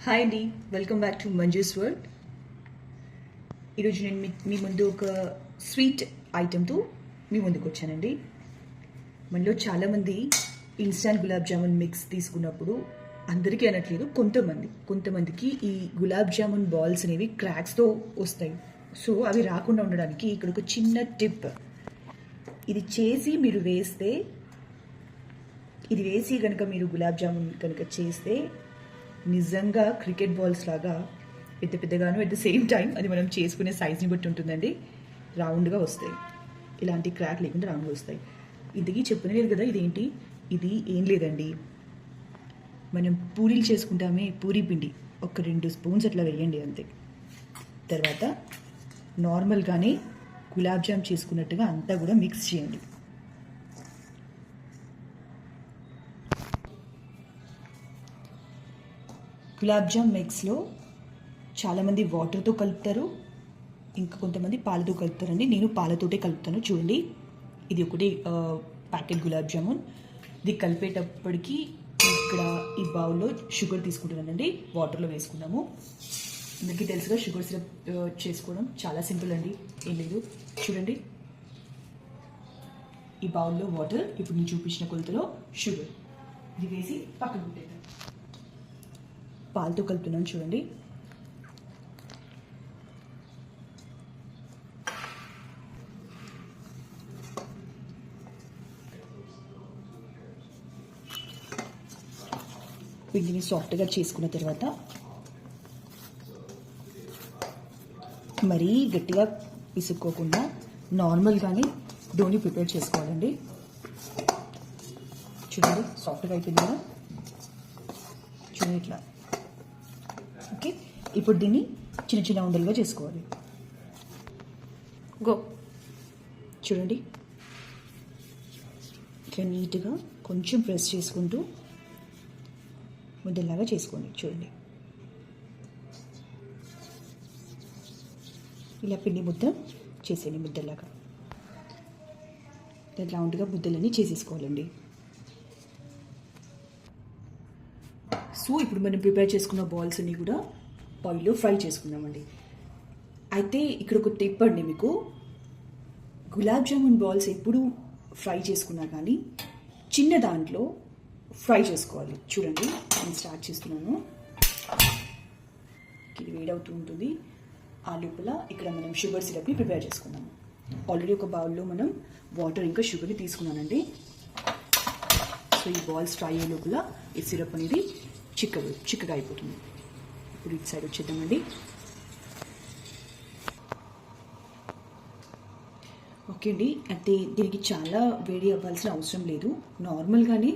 Hi అండి, welcome back to Manju's world. ఈరోజు నేను మీ ముందు ఒక స్వీట్ ఐటెంతో మీ ముందుకు వచ్చానండి. మనలో చాలామంది ఇన్స్టాంట్ గులాబ్ జామున్ మిక్స్ తీసుకున్నప్పుడు అందరికీ అనట్లేదు, కొంతమందికి ఈ గులాబ్ జామున్ బాల్స్ అనేవి క్రాక్స్తో వస్తాయి. సో అవి రాకుండా ఉండడానికి ఇక్కడ ఒక చిన్న టిప్. ఇది వేసి కనుక మీరు గులాబ్ జామున్ కనుక చేస్తే నిజంగా క్రికెట్ బాల్స్ లాగా పెద్దగాను, అట్ ద సేమ్ టైం అది మనం చేసుకునే సైజ్ని బట్టి ఉంటుందండి, రౌండ్గా వస్తాయి. ఇలాంటి క్రాక్ లేకుండా రౌండ్గా వస్తాయి. ఇంతకీ చెప్పలేదు కదా ఇదేంటి, ఇది ఏం లేదండి, మనం పూరీలు చేసుకుంటామే, పూరీ పిండి ఒక 2 స్పూన్స్ అట్లా వేయండి అంతే. తర్వాత నార్మల్గానే గులాబ్ జామ్ చేసుకున్నట్టుగా అంతా కూడా మిక్స్ చేయండి. గులాబ్ జామ్ మిక్స్లో చాలామంది వాటర్తో కలుపుతారు, ఇంకా కొంతమంది పాలతో కలుపుతారండి. నేను పాలతోటే కలుపుతాను. చూడండి, ఇది ఒకటి ప్యాకెట్ గులాబ్ జామున్. ఇది కలిపేటప్పటికి ఇక్కడ ఈ బౌల్లో షుగర్ తీసుకుంటున్నానండి, వాటర్లో వేసుకున్నాము. అందరికీ తెలుసుగా షుగర్ సిరప్ చేసుకోవడం చాలా సింపుల్ అండి, ఏం లేదు. చూడండి, ఈ బౌల్లో వాటర్, ఇప్పుడు నేను చూపించిన కొలతలో షుగర్, ఇది వేసి పక్కన పెట్టేద్దాం. పాలతో కలుపుతున్నాను చూడండి. పిండిని సాఫ్ట్గా చేసుకున్న తర్వాత మరీ గట్టిగా పిసుక్కోకుండా నార్మల్గానే డోని ప్రిపేర్ చేసుకోవాలండి. చూడండి, సాఫ్ట్గా అయిపోయింది కదా, చూడండి ఇట్లా. ఓకే, ఇప్పుడు దీన్ని చిన్న చిన్న ఉండలుగా చేసుకోవాలి. చూడండి, ఇట్లా నీట్గా కొంచెం ప్రెస్ చేసుకుంటూ ముద్దలాగా చేసుకోండి. చూడండి, ఇలా పిండి ముద్ద చేసేయండి, ముద్దలాగా రౌండ్గా ముద్దలన్నీ చేసేసుకోవాలండి. సో ఇప్పుడు మనం ప్రిపేర్ చేసుకున్న బాల్స్ అన్ని కూడా ఆయిల్లో ఫ్రై చేసుకుందామండి. అయితే ఇక్కడ ఒక టిప్ అండి మీకు, గులాబ్ జామున్ బాల్స్ ఎప్పుడు ఫ్రై చేసుకున్నా కానీ చిన్న దాంట్లో ఫ్రై చేసుకోవాలి. చూడండి, నేను స్టార్ట్ చేస్తున్నాను. ఇది వేడవుతూ ఉంటుంది. ఆ లోపల ఇక్కడ మనం షుగర్ సిరప్ని ప్రిపేర్ చేసుకున్నాము. ఆల్రెడీ ఒక బౌల్లో మనం వాటర్ ఇంకా షుగర్ని తీసుకున్నానండి. సో ఈ బాల్స్ ఫ్రై అయ్యే లోపల ఈ సిరప్ అనేది చిక్కగా అయిపోతుంది. ఇప్పుడు ఇటు సైడ్ వచ్చేద్దామండి. ఓకే అండి, అయితే దీనికి చాలా వేడి అవ్వాల్సిన అవసరం లేదు, నార్మల్గానే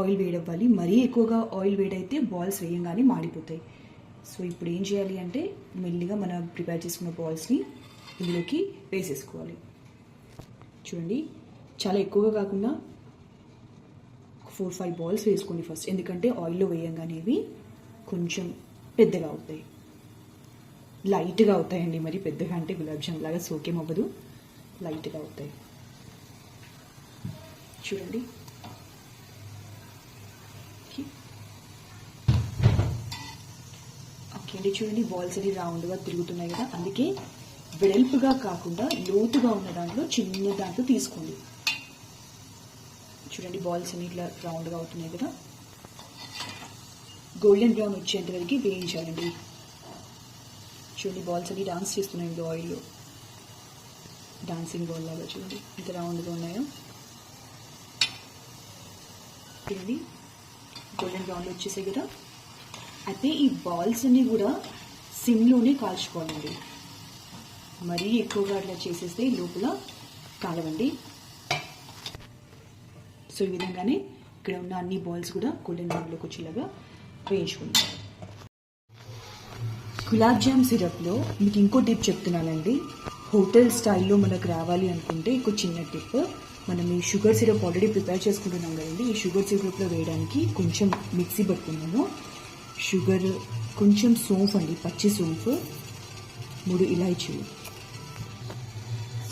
ఆయిల్ వేడవ్వాలి. మరీ ఎక్కువగా ఆయిల్ వేడైతే బాల్స్ వేయంగానే మాడిపోతాయి. సో ఇప్పుడు ఏం చేయాలి అంటే మెల్లిగా మనం ప్రిపేర్ చేసుకున్న బాల్స్ని ఇందులోకి వేసేసుకోవాలి. చూడండి, చాలా ఎక్కువగా కాకుండా 4-5 బాల్స్ వేసుకోండి ఫస్ట్, ఎందుకంటే ఆయిల్లో వేయంగానే ఇవి కొంచెం పెద్దగా అవుతాయి, లైట్గా అవుతాయండి. మరి పెద్దగా అంటే గులాబ్ జామ్ లాగా సోకేం అవ్వదు, లైట్గా అవుతాయి. చూడండి, ఓకే అండి. చూడండి, బాల్స్ అది రౌండ్గా తిరుగుతున్నాయి కదా, అందుకే వెడల్పుగా కాకుండా లోతుగా ఉన్న దాంట్లో చిన్న దాంట్లో తీసుకోండి. చూడండి, బాల్స్ అన్ని ఇట్లా రౌండ్గా అవుతున్నాయి కదా, గోల్డెన్ బ్రౌన్ వచ్చేంత వరకు వేయించాలండి. చూడండి, బాల్స్ అన్ని డాన్స్ చేస్తున్నాయి ఇప్పుడు ఆయిల్లో, డాన్సింగ్ బాల్ లాగా. చూడండి ఎంత రౌండ్గా ఉన్నాయో. చూడండి, గోల్డెన్ బ్రౌన్లో వచ్చేసాయి కదా. అయితే ఈ బాల్స్ అన్ని కూడా సిమ్లోనే కాల్చుకోవాలండి, మరీ ఎక్కువగా అట్లా చేసేస్తే లోపల కాలవండి. సో ఈ విధంగానే ఇక్కడ ఉన్న అన్ని బాల్స్ కూడా గోల్డెన్ బ్రౌన్లోకి వచ్చేలాగా వేయించుకుంటాం. గులాబ్ జామ్ సిరప్లో మీకు ఇంకో టిప్ చెప్తున్నానండి. హోటల్ స్టైల్లో మనకు రావాలి అనుకుంటే ఇంకో చిన్న టిప్, మనం ఈ షుగర్ సిరప్ ఆల్రెడీ ప్రిపేర్ చేసుకుంటున్నాం కదండి, ఈ షుగర్ సిరప్లో వేయడానికి కొంచెం మిక్సీ పట్టుకున్నాను. షుగర్, కొంచెం సోంఫ్ అండి, పచ్చి సోంఫ్, 3 ఇలాచీలు.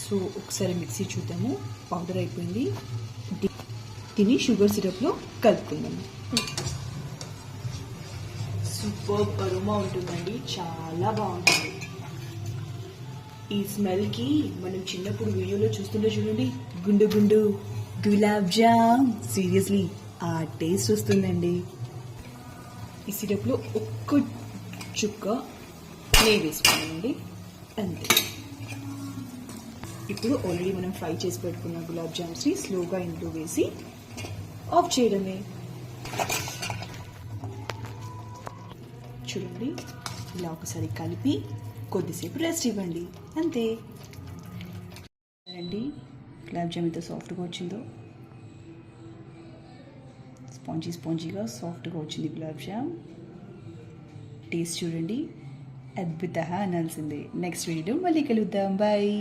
సో ఒకసారి మిక్సీ చూద్దాము. పౌడర్ అయిపోయింది. దీన్ని షుగర్ సిరప్లో కలుపుకుందాము. సో సూపర్ అరోమా ఉంటుందండి, చాలా బాగుంటుంది. ఈ స్మెల్కి మనం చిన్నప్పుడు వీడియోలో చూస్తుంటే చూడండి, గుండు గుండు గులాబ్ జామ్, సీరియస్లీ ఆ టేస్ట్ వస్తుందండి. ఈ సిరప్లో ఒక్క చుక్క నెయ్యి వేసుకున్నామండి, అంతే. ఇప్పుడు ఆల్రెడీ మనం ఫ్రై చేసి పెట్టుకున్న గులాబ్ జామ్స్ని స్లోగా ఇంట్లో వేసి ఆఫ్ చేయడమే. చూడండి, ఇలా ఒకసారి కలిపి కొద్దిసేపు రెస్ట్ ఇవ్వండి, అంతే అండి. గులాబ్ జామ్ ఎంత సాఫ్ట్గా వచ్చిందో, స్పాంజీగా సాఫ్ట్గా వచ్చింది గులాబ్ జామ్. టేస్ట్ చూడండి, అద్భుత అనాల్సిందే. నెక్స్ట్ వీడియో మళ్ళీ కలుద్దాం, బాయ్.